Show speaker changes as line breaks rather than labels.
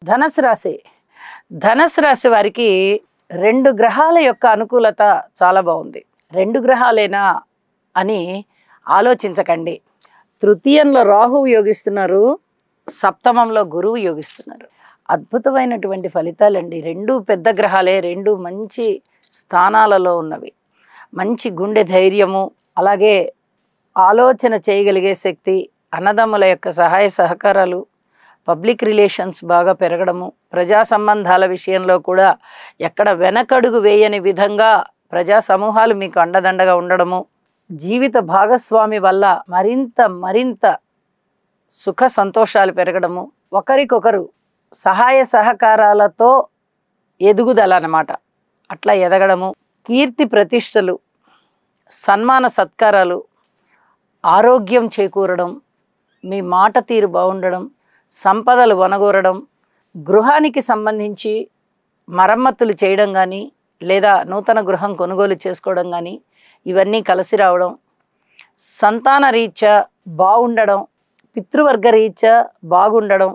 ధనుసు రాశి. ధనుసు రాశి వారికి 2 గ్రహాల యొక్క అనుకూలత చాలా బాగుంది. 2 గ్రహాలేనా అని ఆలోచించకండి. తృతీయంలో రాహువు యోగిస్తున్నారు, సప్తమంలో గురువు యోగిస్తున్నారు. అద్భుతమైనటువంటి ఫలితాలండి. 2 పెద్ద గ్రహాలే, 2 మంచి స్థానాలలో ఉన్నవి. మంచి గుండె ధైర్యము, అలాగే ఆలోచన చేయగలిగే శక్తి, అన్నదమ్ముల యొక్క సహాయ సహకారాలు, పబ్లిక్ రిలేషన్స్ బాగా పెరగడము, ప్రజా సంబంధాల విషయంలో కూడా ఎక్కడ వెనకడుగు వేయని విధంగా ప్రజా సమూహాలు మీకు అండదండగా ఉండడము, జీవిత భాగస్వామి వల్ల మరింత సుఖ సంతోషాలు పెరగడము, ఒకరికొకరు సహాయ సహకారాలతో ఎదుగుదల అన్నమాట. అట్లా ఎదగడము, కీర్తి ప్రతిష్టలు, సన్మాన సత్కారాలు, ఆరోగ్యం చేకూరడం, మీ మాట తీరు బాగుండడం, సంపదలు వనగూరడం, గృహానికి సంబంధించి మరమ్మతులు చేయడం కానీ లేదా నూతన గృహం కొనుగోలు చేసుకోవడం కానీ ఇవన్నీ కలిసి రావడం, సంతాన రీత్యా బాగుండడం, పితృవర్గ రీత్యా బాగుండడం,